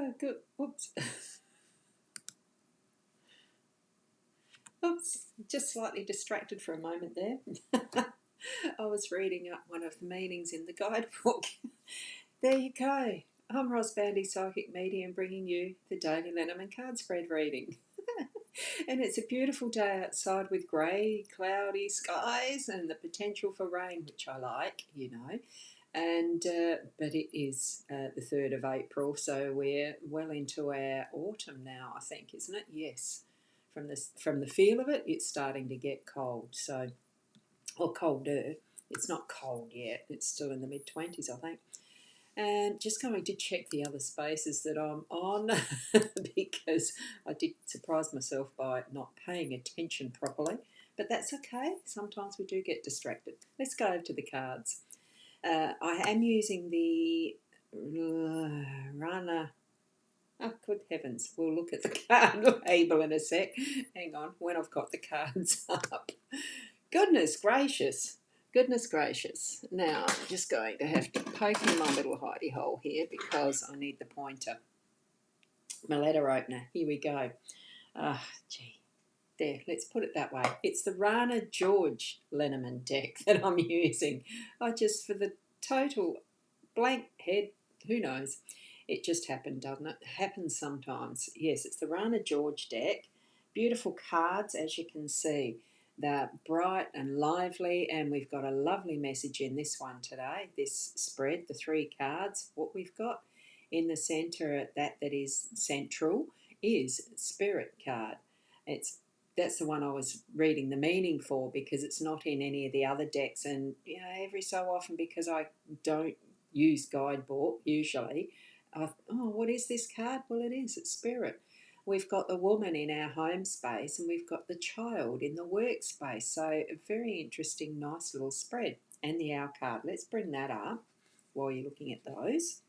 Oh, good. Oops. Oops. Just slightly distracted for a moment there. I was reading up one of the meanings in the guidebook. There you go. I'm Ros Bandy, Psychic Medium, bringing you the daily Lenormand card spread reading. And it's a beautiful day outside with grey, cloudy skies and the potential for rain, which I like, And but it is the 3rd of April, so we're well into our autumn now, I think, isn't it? Yes. From the feel of it, it's starting to get cold. So, or colder. It's not cold yet. It's still in the mid-20s, I think. And just going to check the other spaces that I'm on because I did surprise myself by not paying attention properly. But that's okay. Sometimes we do get distracted. Let's go over to the cards. I am using the Rana. Oh, good heavens. We'll look at the card label in a sec. Hang on, when I've got the cards up. Goodness gracious. Goodness gracious. Now, I'm just going to have to poke in my little hidey hole here because I need the pointer. My letter opener. Here we go. Gee. There, let's put it that way. It's the Rana George Lenormand deck that I'm using. For the total blank head, who knows? It just happened, doesn't it? Happens sometimes. Yes, it's the Rana George deck. Beautiful cards, as you can see. They're bright and lively, and we've got a lovely message in this one today, this spread, the 3 cards. What we've got in the centre, that is central, is Spirit card. That's the one I was reading the meaning for because it's not in any of the other decks. And, every so often, because I don't use guidebook usually, what is this card? Well, it's Spirit. We've got the woman in our home space and we've got the child in the workspace. So a very interesting, nice little spread. And the Owl card. Let's bring that up while you're looking at those.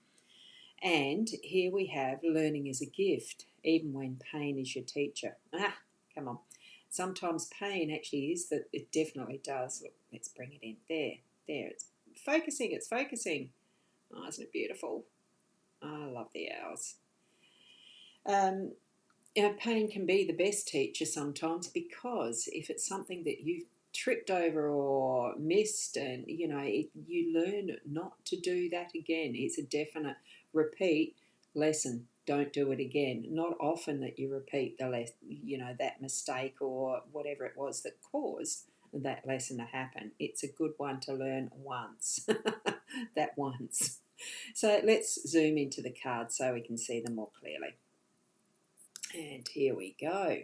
And here we have learning is a gift, even when pain is your teacher. Come on. Sometimes pain actually is that it definitely does. Look, let's bring it in. There. It's focusing. Oh, isn't it beautiful? I love the owls. Pain can be the best teacher sometimes because if it's something that you've tripped over or missed and, you learn not to do that again. It's a definite repeat lesson. Don't do it again. Not often that you repeat that mistake or whatever it was that caused that lesson to happen. It's a good one to learn once. That once. So let's zoom into the cards so we can see them more clearly. And here we go.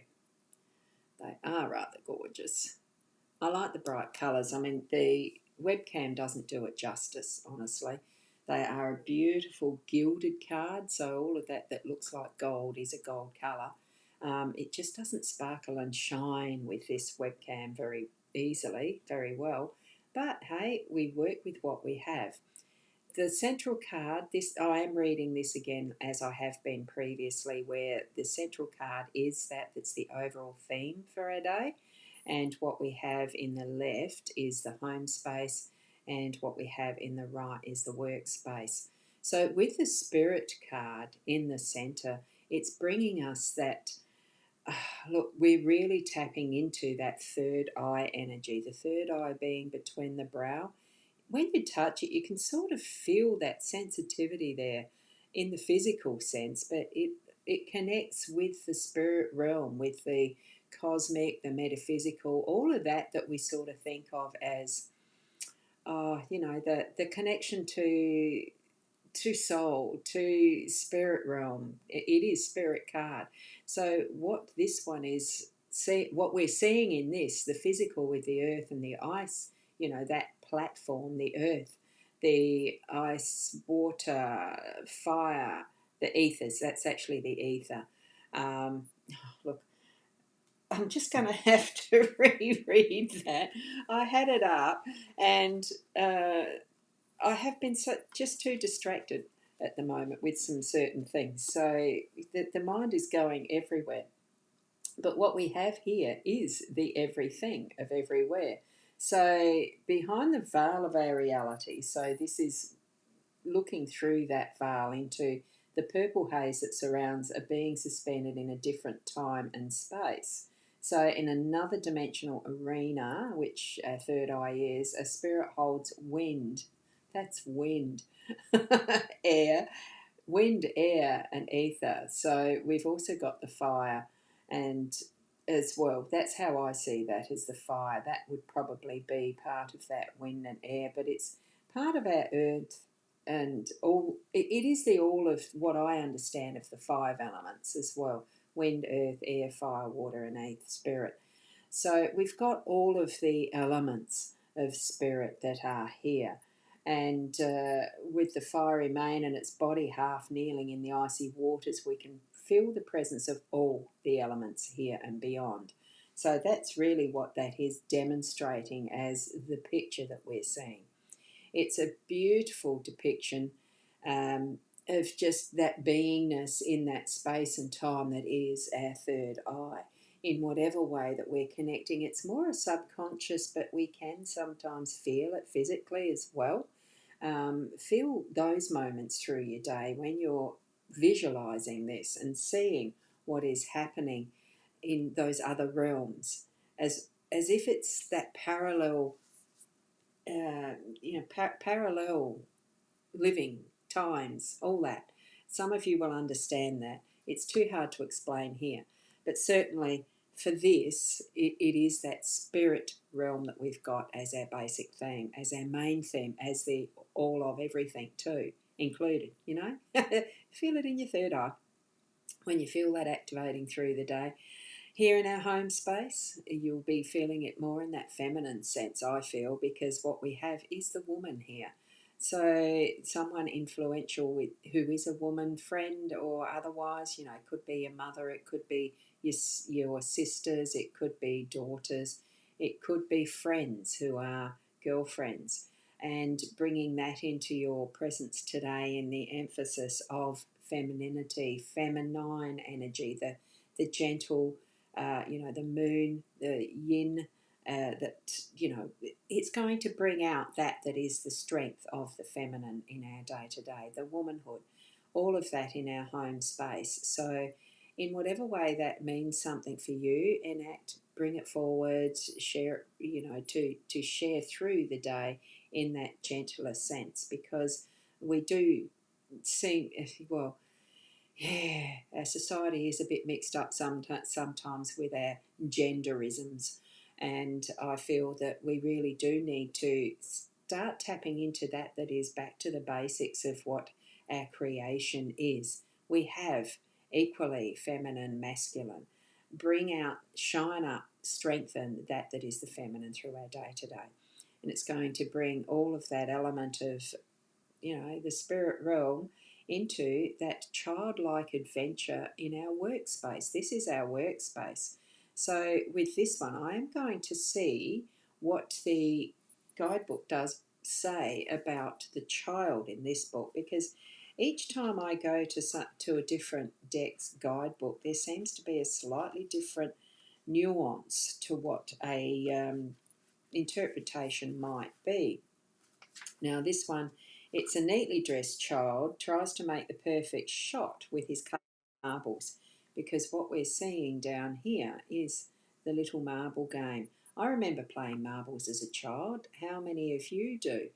They are rather gorgeous. I like the bright colours. I mean, the webcam doesn't do it justice, honestly. They are a beautiful gilded card, so all of that looks like gold is a gold colour. It just doesn't sparkle and shine with this webcam very easily, very well. But hey, we work with what we have. The central card, I am reading this again as I have been previously, where the central card is that's the overall theme for our day. And what we have in the left is the home space, and what we have in the right is the workspace. So with the Spirit card in the centre, it's bringing us that, look, we're really tapping into that third eye energy, the third eye being between the brow. When you touch it, you can sort of feel that sensitivity there in the physical sense, but it connects with the spirit realm, with the cosmic, the metaphysical, all of that we sort of think of as, the connection to soul, to spirit realm. It is Spirit card. So what this one is, what we're seeing in this, the physical with the earth and the ice, that platform, the earth, the ice, water, fire, the ethers, that's actually the ether. Look, I'm just going to have to reread that. I had it up and I have been just too distracted at the moment with some certain things. So the mind is going everywhere. But what we have here is the everything of everywhere. So behind the veil of our reality, so this is looking through that veil into the purple haze that surrounds a being suspended in a different time and space. So, in another dimensional arena, which our third eye is, a spirit holds wind. That's wind, air, wind, air, and ether. So, we've also got the fire, and as well, that's how I see that, as the fire. That would probably be part of that wind and air, but it's part of our earth, and all it is the all of what I understand of the five elements as well: wind, earth, air, fire, water, and earth, spirit. So we've got all of the elements of spirit that are here. And with the fiery mane and its body half kneeling in the icy waters, we can feel the presence of all the elements here and beyond. So that's really what that is demonstrating as the picture that we're seeing. It's a beautiful depiction of just that beingness in that space and time that is our third eye. In whatever way that we're connecting, it's more a subconscious, but we can sometimes feel it physically as well. Feel those moments through your day when you're visualizing this and seeing what is happening in those other realms, as if it's that parallel, parallel living times, all that. Some of you will understand that. It's too hard to explain here. But certainly for this, it is that spirit realm that we've got as our basic theme, as our main theme, as the all of everything too, included, Feel it in your third eye when you feel that activating through the day. Here in our home space, you'll be feeling it more in that feminine sense, I feel, because what we have is the woman here. So someone influential who is a woman, friend or otherwise, it could be a mother, it could be your sisters, it could be daughters, it could be friends who are girlfriends, and bringing that into your presence today in the emphasis of femininity, feminine energy, the gentle, the moon, the yin, it's going to bring out that is the strength of the feminine in our day to day, the womanhood, all of that in our home space. So, in whatever way that means something for you, enact, bring it forward, share, to share through the day in that gentler sense, because we do seem, well, yeah, our society is a bit mixed up sometimes with our genderisms, and I feel that we really do need to start tapping into that is back to the basics of what our creation is. We have equally feminine, masculine. Bring out, shine up, strengthen that is the feminine through our day to day. And it's going to bring all of that element of, the spirit realm into that childlike adventure in our workspace. This is our workspace. So, with this one, I am going to see what the guidebook does say about the child in this book, because each time I go to a different deck's guidebook, there seems to be a slightly different nuance to what a interpretation might be. Now, this one, it's a neatly dressed child, tries to make the perfect shot with his colored marbles, because what we're seeing down here is the little marble game. I remember playing marbles as a child. How many of you do?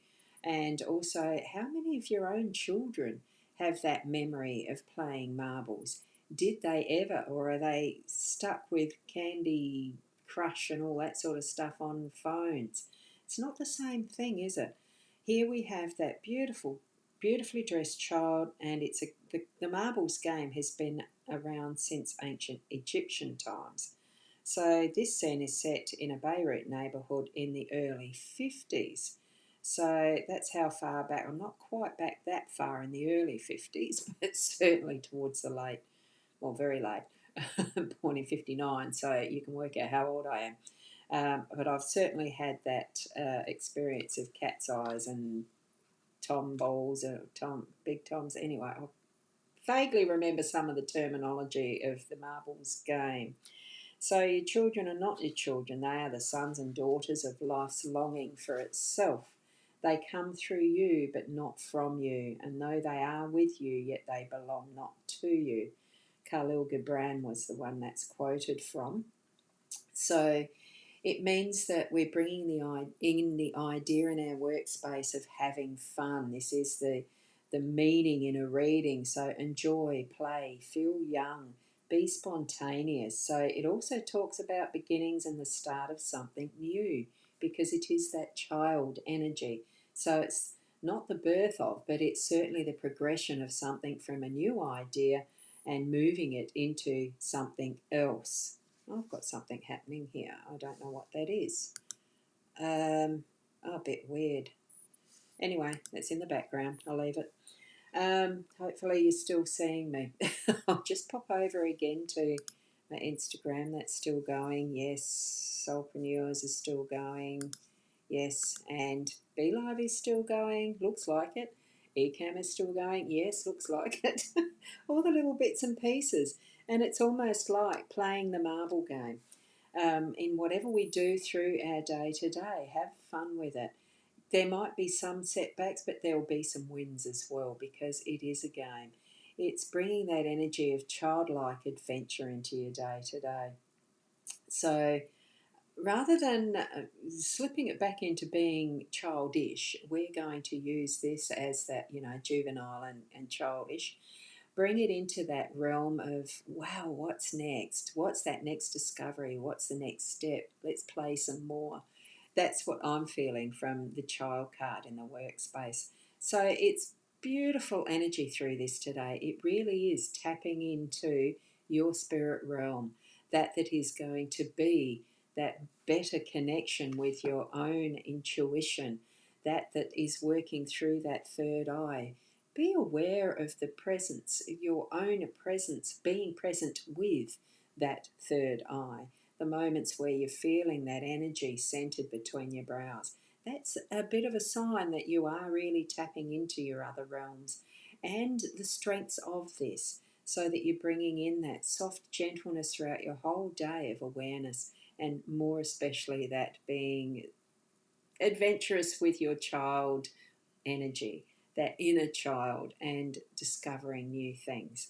And also, how many of your own children have that memory of playing marbles? Did they ever, or are they stuck with Candy Crush and all that sort of stuff on phones? It's not the same thing, is it? Here we have that beautifully dressed child, and the marbles game has been around since ancient Egyptian times. So this scene is set in a Beirut neighbourhood in the early 50s. So that's how far back, I'm not quite back that far in the early 50s, but certainly towards the late, well, very late, born in 59, so you can work out how old I am. But I've certainly had that experience of cat's eyes and tom balls, big toms. Anyway, I vaguely remember some of the terminology of the marbles game. So your children are not your children. They are the sons and daughters of life's longing for itself. They come through you, but not from you. And though they are with you, yet they belong not to you. Khalil Gibran was the one that's quoted from. So it means that we're bringing the idea in our workspace of having fun. This is the meaning in a reading. So enjoy, play, feel young, be spontaneous. So it also talks about beginnings and the start of something new, because it is that child energy. So it's not the birth of, but it's certainly the progression of something from a new idea and moving it into something else. I've got something happening here. I don't know what that is. A bit weird. Anyway, that's in the background. I'll leave it. Hopefully you're still seeing me. I'll just pop over again to my Instagram. That's still going. Yes, Soulpreneurs is still going. Yes, and Be Live is still going. Looks like it. Ecamm is still going. Yes, looks like it. All the little bits and pieces. And it's almost like playing the marble game. In whatever we do through our day to day, have fun with it. There might be some setbacks, but there will be some wins as well, because it is a game. It's bringing that energy of childlike adventure into your day to day. So rather than slipping it back into being childish, we're going to use this as that, juvenile and childish. Bring it into that realm of, wow, what's next? What's that next discovery? What's the next step? Let's play some more. That's what I'm feeling from the child card in the workspace. So it's beautiful energy through this today. It really is tapping into your spirit realm, that is going to be that better connection with your own intuition, that is working through that third eye. Be aware of the presence, your own presence, being present with that third eye. The moments where you're feeling that energy centered between your brows. That's a bit of a sign that you are really tapping into your other realms and the strengths of this, so that you're bringing in that soft gentleness throughout your whole day of awareness, and more especially that being adventurous with your child energy, that inner child, and discovering new things.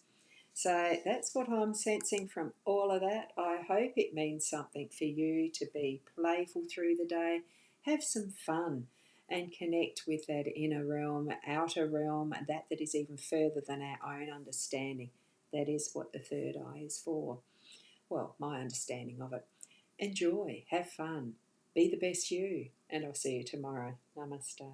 So that's what I'm sensing from all of that. I hope it means something for you to be playful through the day, have some fun, and connect with that inner realm, outer realm, that is even further than our own understanding. That is what the third eye is for. Well, my understanding of it. Enjoy, have fun, be the best you, and I'll see you tomorrow. Namaste.